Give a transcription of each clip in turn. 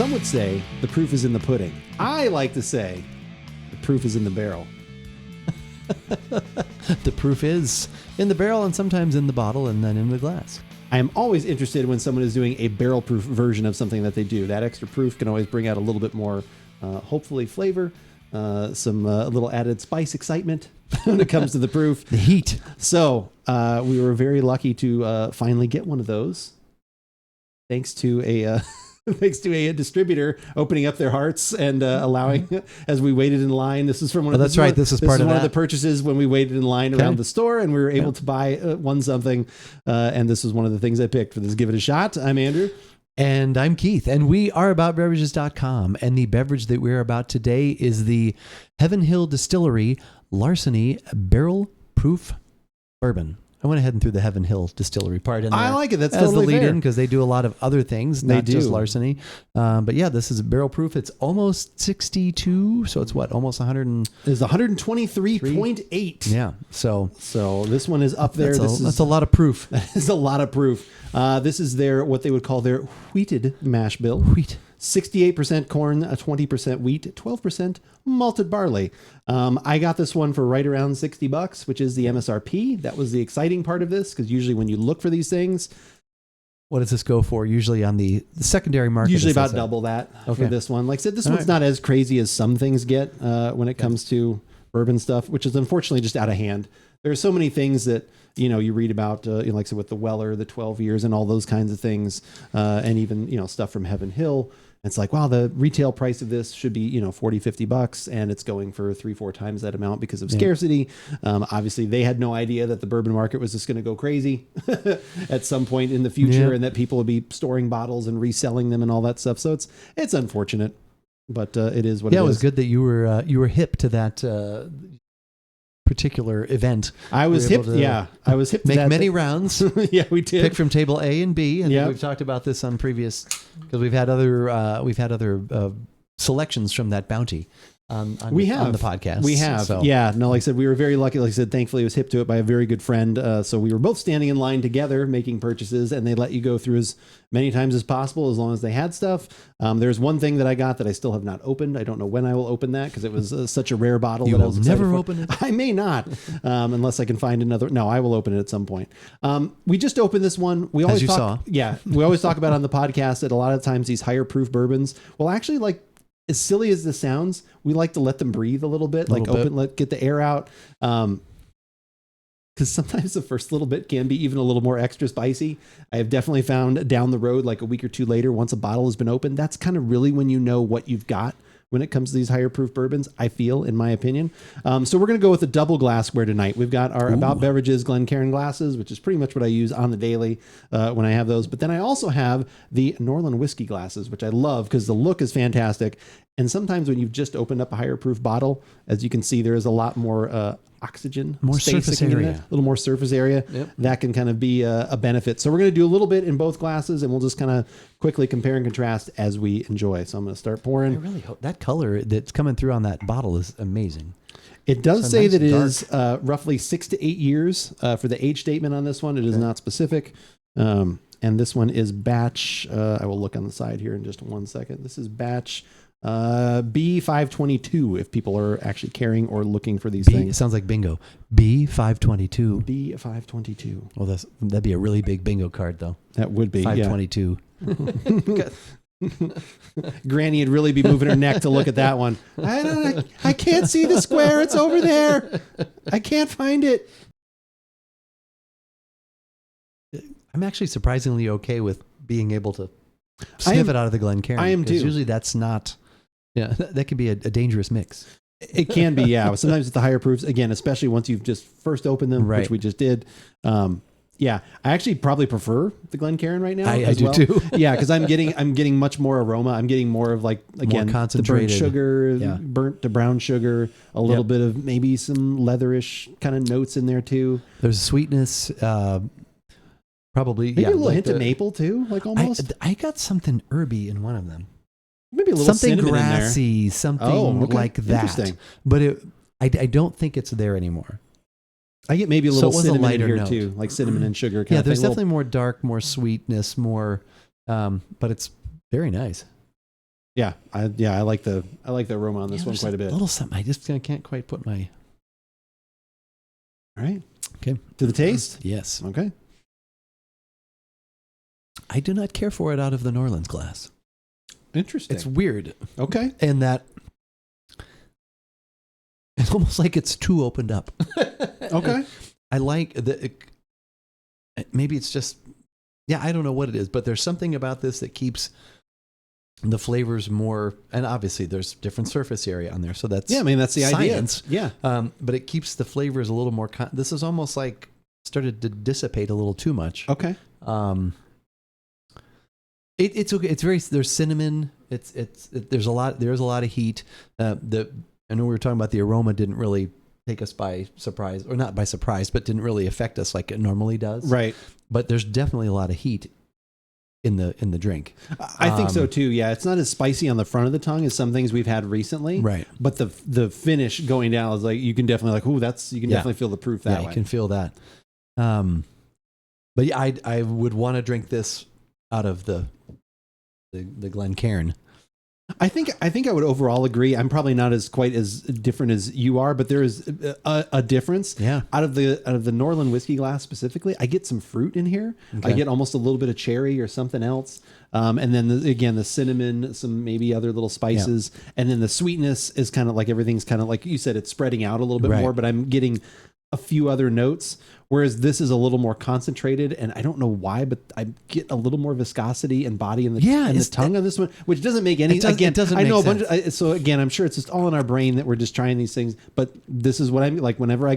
Some would say the proof is in the pudding. I like to say the proof is in the barrel. The proof is in the barrel and sometimes in the bottle and then in the glass. I am always interested when someone is doing a barrel-proof version of something that they do. That extra proof can always bring out a little bit more, hopefully, flavor, some little added spice excitement when it comes to the proof. The heat. So we were very lucky to finally get one of those, thanks to a distributor opening up their hearts and allowing, as we waited in line. This is from one of This is part of one that. of the purchases when we waited in line around the store, and we were able to buy one something. And this was one of the things I picked for this. Give it a shot. I'm Andrew. And I'm Keith, and we are AboutBeverages.com, and the beverage that we're about today is the Heaven Hill Distillery Larceny Barrel Proof Bourbon. I went ahead and threw the Heaven Hill Distillery part in there. I like it. That's as totally the lead fair. in because they do a lot of other things, They not just do. Larceny. But yeah, this is barrel proof. It's almost 62, so it's what, almost 100? It's 123.8. Yeah, so this one is up there. that's a lot of proof. That is a lot of proof. This is what they would call their wheated mash bill. Wheat. 68% corn, 20% wheat, 12% malted barley. I got this one for right around $60, which is the MSRP. That was the exciting part of this, because usually when you look for these things, What does this go for? Usually on the secondary market? usually as they about say. double that for Okay. this one. Like I said, this All one's right. not as crazy as some things get when it comes to bourbon stuff, which is unfortunately just out of hand. There are so many things that you read about, like I said, with the Weller, the 12 years, and all those kinds of things, and even stuff from Heaven Hill. It's like, wow, the retail price of this should be, $40-$50, and it's going for 3-4 times that amount because of scarcity. Obviously, they had no idea that the bourbon market was just going to go crazy at some point in the future, and that people would be storing bottles and reselling them and all that stuff. So it's unfortunate, but it is what it is. Yeah, it was good that you were hip to that particular event. I was hip. Yeah, I was hip. Make to that many rounds. Yeah, we did. Pick from table A and B, and Yep. we've talked about this on previous because we've had other selections from that bounty on the podcast. We have. So. Yeah. No, like I said, we were very lucky. Like I said, thankfully, I was hip to it by a very good friend. So we were both standing in line together making purchases, and they let you go through as many times as possible as long as they had stuff. There's one thing that I got that I still have not opened. I don't know when I will open that because it was such a rare bottle. You that I will was excited never for. open it? I may not, unless I can find another. No, I will open it at some point. We just opened this one. We always talk. Yeah, we always talk about on the podcast that a lot of times these higher proof bourbons will actually, like, as silly as this sounds, we like to let them breathe a little bit, get the air out. Because sometimes the first little bit can be even a little more extra spicy. I have definitely found down the road, like a week or two later, once a bottle has been opened, that's kind of really when you know what you've got when it comes to these higher proof bourbons, I feel, in my opinion. So we're going to go with a double glassware tonight. We've got our AboutBeverages Glencairn glasses, which is pretty much what I use on the daily when I have those. But then I also have the Norland Whisky glasses, which I love because the look is fantastic. And sometimes when you've just opened up a higher proof bottle, as you can see, there is a lot more oxygen, more space surface that can get in area, there, a little more surface area. Yep. That can kind of be a benefit. So we're going to do a little bit in both glasses, and we'll just kind of quickly compare and contrast as we enjoy. So I'm going to start pouring. I really hope that color that's coming through on that bottle is amazing. It does So say nice that it dark. is roughly 6 to 8 years for the age statement on this one. It is not specific. And this one is batch. I will look on the side here in just 1 second. This is batch B522 if people are actually carrying or looking for these It things. sounds like bingo. B522. B522. Well, that'd be a really big bingo card, though. That would be 522. Granny would really be moving her neck to look at that one. I can't see the square. It's over there. I can't find it. I'm actually surprisingly okay with being able to sniff it out of the Glencairn. I am too. Usually that's not. Yeah, that can be a dangerous mix. It can be, yeah. Sometimes with the higher proofs, again, especially once you've just first opened them, Right. which we just did. Yeah, I actually probably prefer the Glencairn right now. I do too. Yeah, because I'm getting much more aroma. I'm getting more of, like, again, More the burnt concentrated. sugar, Yeah. burnt to brown sugar, a little bit of maybe some leatherish kind of notes in there too. There's a sweetness, probably. Maybe a little like hint of maple too, like almost. I got something herby in one of them. Maybe a little Something cinnamon grassy, something okay. like that. Interesting. But I don't think it's there anymore. I get maybe a So little it was a cinnamon in lighter here note. too, like cinnamon and sugar. Kind Yeah, of there's thing. definitely more dark, more sweetness, more, but it's very nice. Yeah, I like the aroma on this one quite a bit. A little something. I just can't quite put my. All right. Okay. To the taste? Yes. Okay. I do not care for it out of the New Orleans glass. Interesting. It's weird. Okay. And that it's almost like it's too opened up. Okay. I like maybe it's just, I don't know what it is, but there's something about this that keeps the flavors more, and obviously there's different surface area on there. So that's, that's the science. idea. Yeah. But it keeps the flavors a little more, this is almost like started to dissipate a little too much. Okay. It's okay. It's very, there's cinnamon. There's a lot of heat. I know we were talking about the aroma didn't really take us by surprise, or not by surprise, but didn't really affect us like it normally does. Right. But there's definitely a lot of heat in the drink. I think so too. Yeah. It's not as spicy on the front of the tongue as some things we've had recently. Right. But the finish going down is like, you can definitely definitely feel the proof that way. You can feel that. But yeah, I would want to drink this out of the Glencairn. I think I would overall agree. I'm probably not quite as different as you are, but there is a difference. Yeah. Out of the New Orleans whiskey glass specifically, I get some fruit in here. Okay. I get almost a little bit of cherry or something else. And then the cinnamon, some maybe other little spices, and then the sweetness is kind of like everything's kind of like you said, it's spreading out a little bit more. But I'm getting a few other notes, whereas this is a little more concentrated, and I don't know why, but I get a little more viscosity and body in the tongue on this one, which doesn't make any sense. Again, I know a bunch of, so again, I'm sure it's just all in our brain that we're just trying these things, but this is what I'm like. Whenever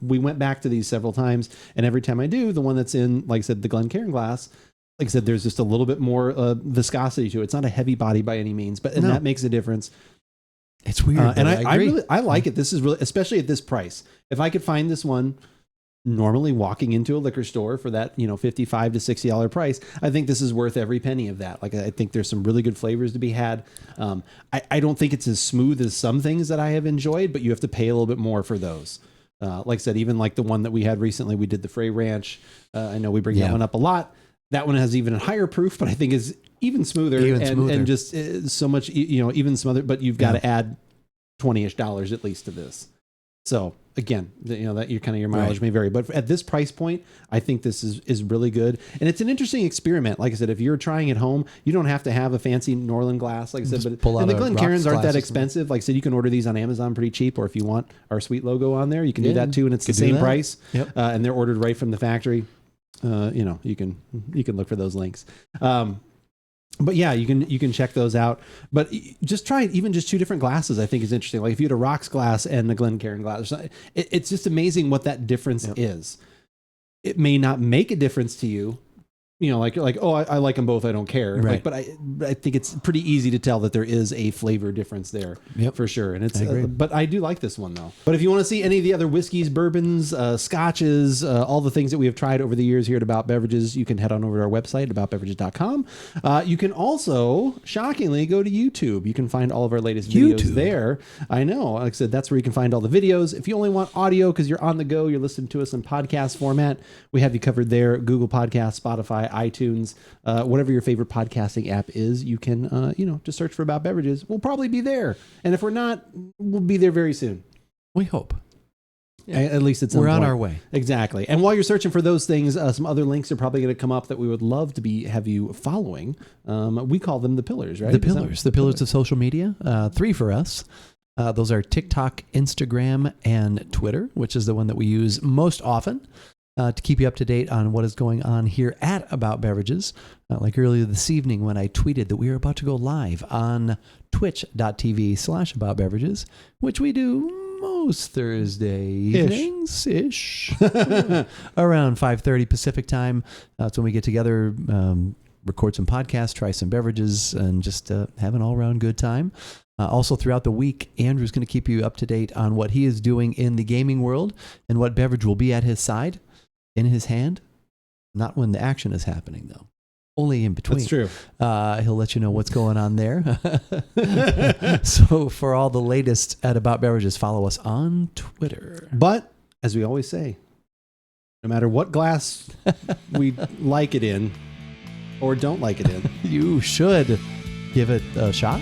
we went back to these several times, and every time I do, the one that's in, like I said, the Glencairn glass, like I said, there's just a little bit more viscosity to it. It's not a heavy body by any means, but that makes a difference. It's weird, and I like it. This is really, especially at this price. If I could find this one normally walking into a liquor store for that, $55 to $60 price, I think this is worth every penny of that. Like, I think there's some really good flavors to be had. I don't think it's as smooth as some things that I have enjoyed, but you have to pay a little bit more for those. Like I said, even like the one that we had recently, we did the Frey Ranch. I know we bring that one up a lot. That one has even a higher proof, but I think is even smoother, and just so much, even smoother, but you've got to add $20-ish at least to this. So again, that your mileage may vary, but at this price point, I think this is really good. And it's an interesting experiment. Like I said, if you're trying at home, you don't have to have a fancy New Orleans glass, like I said, and the Glencairns aren't that expensive. Like I said, you can order these on Amazon pretty cheap, or if you want our sweet logo on there, you can do that too. And it's the same price. Yep. And they're ordered right from the factory. You can look for those links. But yeah, you can check those out. But just try even just two different glasses, I think is interesting. Like if you had a rocks glass and the Glencairn glass, it's just amazing what that difference is. It may not make a difference to you. Like you're like, oh, I like them both. I don't care. Right. But I think it's pretty easy to tell that there is a flavor difference there for sure. And it's, but I do like this one though. But if you want to see any of the other whiskeys, bourbons, scotches, all the things that we have tried over the years here at About Beverages, you can head on over to our website, AboutBeverages.com. You can also, shockingly, go to YouTube. You can find all of our latest videos there. I know. Like I said, that's where you can find all the videos. If you only want audio because you're on the go, you're listening to us in podcast format, we have you covered there. Google Podcasts, Spotify, iTunes, whatever your favorite podcasting app is, you can, just search for About Beverages. We'll probably be there. And if we're not, we'll be there very soon. We hope. Yeah. At least it's we're on our way. Exactly. And while you're searching for those things, some other links are probably going to come up that we would love to have you following. We call them the pillars, right? The pillars of social media. 3 for us. Those are TikTok, Instagram, and Twitter, which is the one that we use most often. To keep you up to date on what is going on here at About Beverages. Like earlier this evening when I tweeted that we are about to go live on twitch.tv/AboutBeverages, which we do most Thursday evenings-ish, around 5:30 Pacific time. That's when we get together, record some podcasts, try some beverages, and just have an all-around good time. Also, throughout the week, Andrew's going to keep you up to date on what he is doing in the gaming world and what beverage will be at his side. In his hand, not when the action is happening, though. Only in between. That's true. He'll let you know what's going on there. So for all the latest at About Beverages, follow us on Twitter. But, as we always say, no matter what glass we like it in or don't like it in, you should give it a shot?